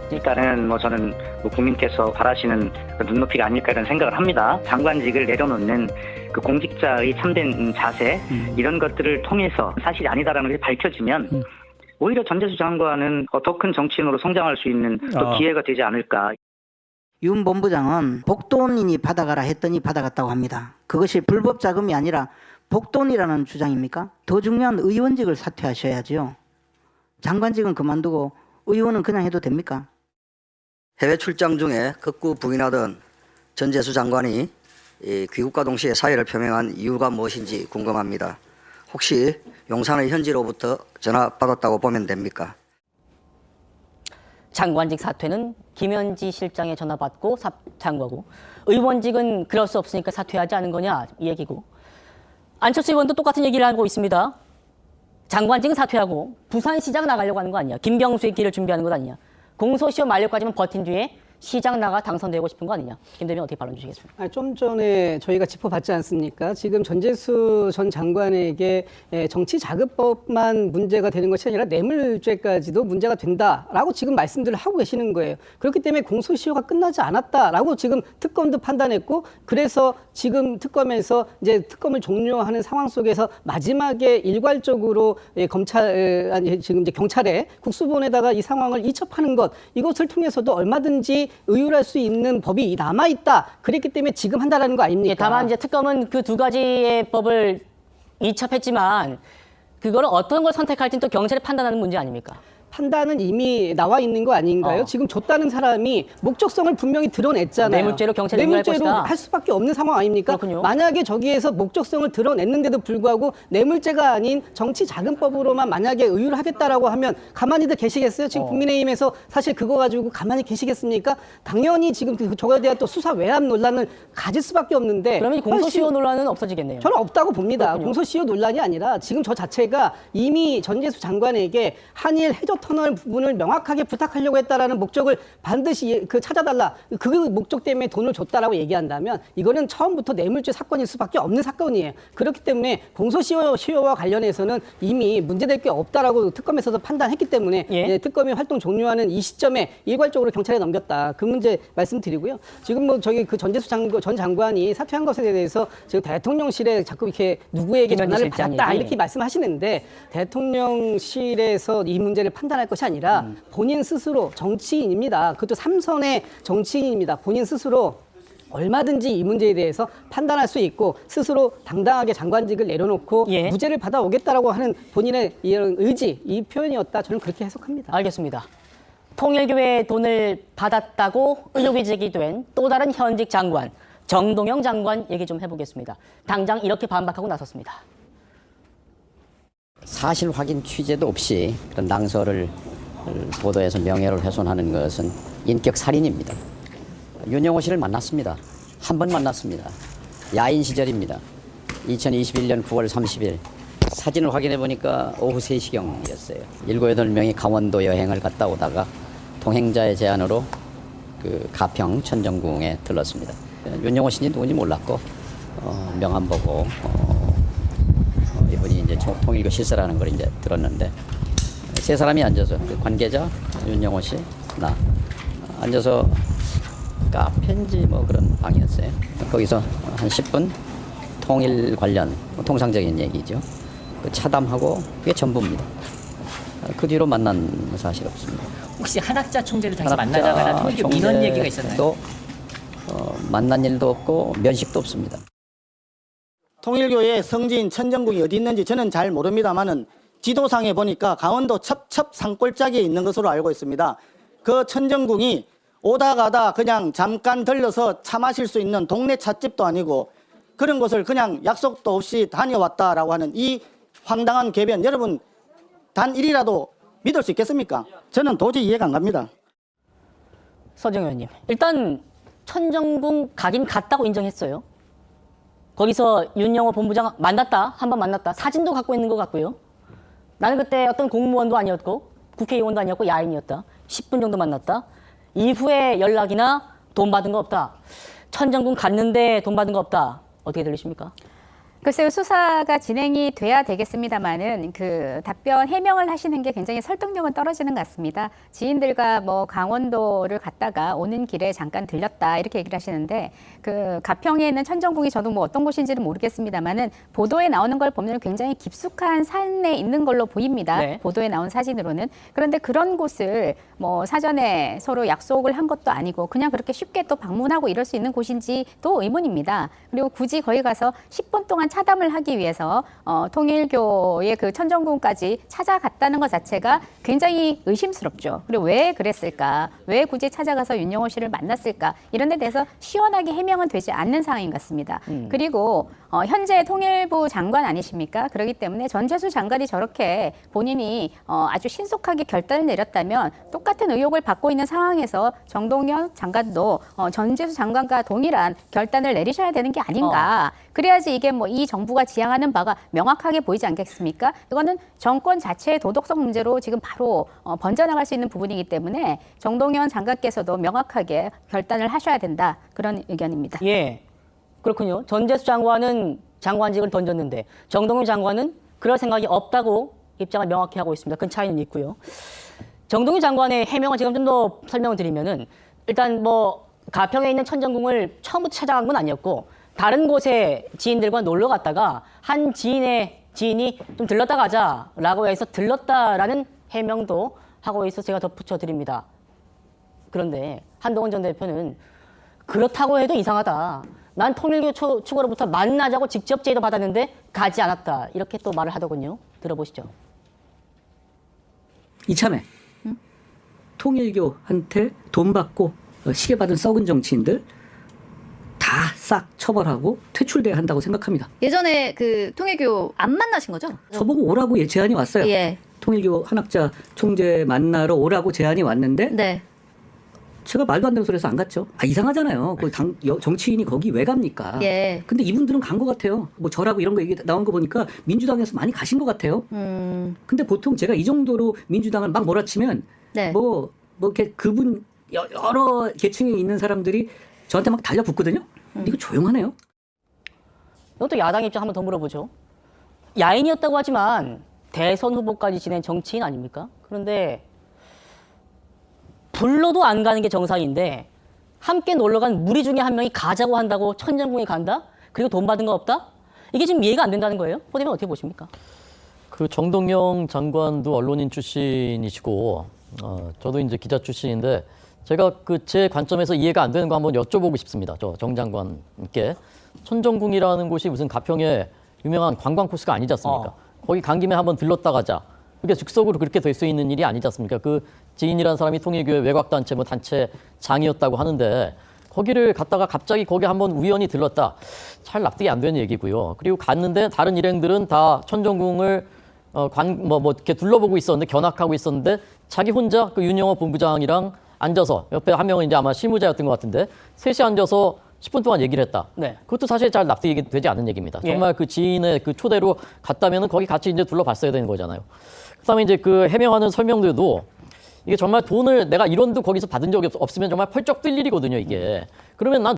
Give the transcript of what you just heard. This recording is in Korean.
그러니까는 뭐 저는 뭐 국민께서 바라시는 그 눈높이가 아닐까 이런 생각을 합니다. 장관직을 내려놓는 그 공직자의 참된 자세 이런 것들을 통해서 사실이 아니다라는 것이 밝혀지면 오히려 전재수 장관은 더 큰 정치인으로 성장할 수 있는 또 기회가 되지 않을까. 윤 본부장은 복돈이니 받아가라 했더니 받아갔다고 합니다. 그것이 불법 자금이 아니라 복돈이라는 주장입니까? 더 중요한 의원직을 사퇴하셔야죠. 장관직은 그만두고 의원은 그냥 해도 됩니까? 해외 출장 중에 극구 부인하던 전재수 장관이 귀국과 동시에 사의를 표명한 이유가 무엇인지 궁금합니다. 혹시 용산의 현지로부터 전화 받았다고 보면 됩니까? 장관직 사퇴는 김현지 실장의 전화 받고 장구하고, 의원직은 그럴 수 없으니까 사퇴하지 않은 거냐 이 얘기고, 안철수 의원도 똑같은 얘기를 하고 있습니다. 장관직은 사퇴하고 부산시장 나가려고 하는 거 아니야. 김병수의 길을 준비하는 것 아니냐. 공소시효 만료까지만 버틴 뒤에 시장 나가 당선되고 싶은 거 아니냐. 김 대변인 어떻게 발언 주시겠습니까? 좀 전에 저희가 짚어봤지 않습니까? 지금 전재수 전 장관에게 정치자금법만 문제가 되는 것이 아니라 뇌물죄까지도 문제가 된다라고 지금 말씀들을 하고 계시는 거예요. 그렇기 때문에 공소시효가 끝나지 않았다라고 지금 특검도 판단했고, 그래서 지금 특검에서 이제 특검을 종료하는 상황 속에서 마지막에 일괄적으로 지금 이제 경찰에 국수본에다가 이 상황을 이첩하는 것, 이것을 통해서도 얼마든지 의율할 수 있는 법이 남아있다. 그랬기 때문에 지금 한다라는 거 아닙니까? 예, 다만 이제 특검은 그 두 가지의 법을 이첩했지만 그거를 어떤 걸 선택할지는 또 경찰이 판단하는 문제 아닙니까? 판단은 이미 나와 있는 거 아닌가요? 지금 줬다는 사람이 목적성을 분명히 드러냈잖아요. 뇌물죄로 경찰에 의뢰할 뇌물죄로 것이다. 할 수밖에 없는 상황 아닙니까? 그렇군요. 만약에 저기에서 목적성을 드러냈는데도 불구하고 뇌물죄가 아닌 정치자금법으로만 만약에 의율을 하겠다라고 하면 가만히들 계시겠어요? 지금 국민의힘에서 사실 그거 가지고 가만히 계시겠습니까? 당연히 지금 저거에 대한 또 수사 외압 논란을 가질 수밖에 없는데, 그러면 이 공소시효 논란은 없어지겠네요. 저는 없다고 봅니다. 그렇군요. 공소시효 논란이 아니라 지금 저 자체가 이미 전재수 장관에게 한일 해저 터널 부분을 명확하게 부탁하려고 했다라는 목적을 반드시 찾아달라. 그 목적 때문에 돈을 줬다라고 얘기한다면 이거는 처음부터 뇌물죄 사건일 수밖에 없는 사건이에요. 그렇기 때문에 공소시효와 관련해서는 이미 문제될 게 없다라고 특검에서도 판단했기 때문에 특검이 활동 종료하는 이 시점에 일괄적으로 경찰에 넘겼다. 그 문제 말씀드리고요. 지금 뭐 저기 그 전재수 전 장관이 사퇴한 것에 대해서 지금 대통령실에 자꾸 이렇게 누구에게 전화를 받았다 이렇게 말씀하시는데, 대통령실에서 이 문제를 판단할 것이 아니라 본인 스스로 정치인입니다. 그것도 삼선의 정치인입니다. 본인 스스로 얼마든지 이 문제에 대해서 판단할 수 있고 스스로 당당하게 장관직을 내려놓고 무죄를 받아오겠다라고 하는 본인의 이런 의지, 이 표현이었다. 저는 그렇게 해석합니다. 알겠습니다. 통일교회 돈을 받았다고 의혹이 제기된 또 다른 현직 장관, 정동영 장관 얘기 좀 해보겠습니다. 당장 이렇게 반박하고 나섰습니다. 사실 확인 취재도 없이 그런 낭설을 보도해서 명예를 훼손하는 것은 인격 살인입니다. 윤영호 씨를 만났습니다. 한 번 만났습니다. 야인 시절입니다. 2021년 9월 30일 사진을 확인해 보니까 오후 3시경이었어요. 7, 8명이 강원도 여행을 갔다 오다가 동행자의 제안으로 그 가평 천정궁에 들렀습니다. 윤영호 씨는 누군지 몰랐고 명함 보고 이분이 이제 통일교 실세라는 걸 이제 들었는데, 세 사람이 앉아서 그 관계자 윤영호 씨, 나 앉아서 카페인지 뭐 그런 방이었어요. 거기서 한 10분 통일 관련 통상적인 얘기죠. 그 차담하고 그게 전부입니다. 그 뒤로 만난 사실 없습니다. 혹시 한학자 총재를 당시 만나다가 통일교 민원 얘기가 있었나요? 또 만난 일도 없고 면식도 없습니다. 통일교의 성지인 천정궁이 어디 있는지 저는 잘 모릅니다만은 지도상에 보니까 강원도 첩첩 산골짜기에 있는 것으로 알고 있습니다. 그 천정궁이 오다 가다 그냥 잠깐 들려서 차 마실 수 있는 동네 찻집도 아니고 그런 곳을 그냥 약속도 없이 다녀왔다라고 하는 이 황당한 궤변, 여러분 단 일이라도 믿을 수 있겠습니까? 저는 도저히 이해가 안 갑니다. 서정 의원님, 일단 천정궁 가긴 갔다고 인정했어요. 거기서 윤영호 본부장 만났다, 한 번 만났다, 사진도 갖고 있는 것 같고요. 나는 그때 어떤 공무원도 아니었고 국회의원도 아니었고 야인이었다. 10분 정도 만났다. 이후에 연락이나 돈 받은 거 없다. 천정궁 갔는데 돈 받은 거 없다. 어떻게 들리십니까? 글쎄요, 수사가 진행이 돼야 되겠습니다만은 그 답변 해명을 하시는 게 굉장히 설득력은 떨어지는 것 같습니다. 지인들과 뭐 강원도를 갔다가 오는 길에 잠깐 들렸다 이렇게 얘기를 하시는데 그 가평에 있는 천정궁이 저도 뭐 어떤 곳인지는 모르겠습니다만은 보도에 나오는 걸 보면 굉장히 깊숙한 산에 있는 걸로 보입니다. 네. 보도에 나온 사진으로는. 그런데 그런 곳을 뭐 사전에 서로 약속을 한 것도 아니고 그냥 그렇게 쉽게 또 방문하고 이럴 수 있는 곳인지도 의문입니다. 그리고 굳이 거기 가서 10분 동안 차담을 하기 위해서 통일교의 그 천정궁까지 찾아갔다는 것 자체가 굉장히 의심스럽죠. 그리고 왜 그랬을까? 왜 굳이 찾아가서 윤영호 씨를 만났을까? 이런 데 대해서 시원하게 해명은 되지 않는 상황인 것 같습니다. 그리고 현재 통일부 장관 아니십니까? 그렇기 때문에 전재수 장관이 저렇게 본인이 아주 신속하게 결단을 내렸다면 똑같은 의혹을 받고 있는 상황에서 정동영 장관도 전재수 장관과 동일한 결단을 내리셔야 되는 게 아닌가. 그래야지 이게 뭐 이 정부가 지향하는 바가 명확하게 보이지 않겠습니까? 이거는 정권 자체의 도덕성 문제로 지금 바로 번져나갈 수 있는 부분이기 때문에 정동영 장관께서도 명확하게 결단을 하셔야 된다. 그런 의견입니다. 예, 그렇군요. 전재수 장관은 장관직을 던졌는데 정동영 장관은 그럴 생각이 없다고 입장을 명확히 하고 있습니다. 큰 차이는 있고요. 정동영 장관의 해명을 지금 좀 더 설명을 드리면은 일단 뭐 가평에 있는 천정궁을 처음부터 찾아간 건 아니었고 다른 곳에 지인들과 놀러 갔다가 한 지인이 좀 들렀다 가자라고 해서 들렀다라는 해명도 하고 있어서 제가 덧붙여 드립니다. 그런데 한동훈 전 대표는 그렇다고 해도 이상하다. 난 통일교 측으로부터 만나자고 직접 제의도 받았는데 가지 않았다. 이렇게 또 말을 하더군요. 들어보시죠. 이참에 통일교한테 돈 받고 시계 받은 썩은 정치인들 다 싹 처벌하고 퇴출돼야 한다고 생각합니다. 예전에 그 통일교 안 만나신 거죠? 저보고 오라고 제안이 왔어요. 예. 통일교 한학자 총재 만나러 오라고 제안이 왔는데 네. 제가 말도 안 되는 소리에서 안 갔죠. 이상하잖아요. 그 정치인이 거기 왜 갑니까? 예. 근데 이분들은 간 것 같아요. 뭐 저라고 이런 거 얘기 나온 거 보니까 민주당에서 많이 가신 것 같아요. 근데 보통 제가 이 정도로 민주당을 막 몰아치면 네. 뭐 이렇게 그분 여러 계층에 있는 사람들이 저한테 막 달려붙거든요. 근데 이거 조용하네요. 이것도 야당 입장 한번 더 물어보죠. 야인이었다고 하지만 대선 후보까지 지낸 정치인 아닙니까? 그런데 불러도 안 가는 게 정상인데 함께 놀러 간 무리 중에 한 명이 가자고 한다고 천정궁에 간다? 그리고 돈 받은 거 없다? 이게 지금 이해가 안 된다는 거예요? 포디님 어떻게 보십니까? 그 정동영 장관도 언론인 출신이시고 저도 이제 기자 출신인데 제가 그 제 관점에서 이해가 안 되는 거 한번 여쭤보고 싶습니다. 저 정 장관께. 천정궁이라는 곳이 무슨 가평의 유명한 관광 코스가 아니지 않습니까? 거기 간 김에 한번 들렀다 가자. 그게 즉석으로 그렇게 될 수 있는 일이 아니지 않습니까? 그 지인이라는 사람이 통일교회 외곽단체 뭐 단체장이었다고 하는데 거기를 갔다가 갑자기 거기 한번 우연히 들렀다. 잘 납득이 안 되는 얘기고요. 그리고 갔는데 다른 일행들은 다 천정궁을 이렇게 둘러보고 있었는데 견학하고 있었는데 자기 혼자 그 윤영호 본부장이랑 앉아서 옆에 한 명은 이제 아마 실무자였던 것 같은데 셋이 앉아서 10분 동안 얘기를 했다. 네. 그것도 사실 잘 납득이 되지 않는 얘기입니다. 예. 정말 그 지인의 그 초대로 갔다면은 거기 같이 이제 둘러봤어야 되는 거잖아요. 그다음에 이제 그 해명하는 설명들도 이게 정말 돈을 내가 1원도 거기서 받은 적이 없으면 정말 펄쩍 뛸 일이거든요, 이게. 그러면 난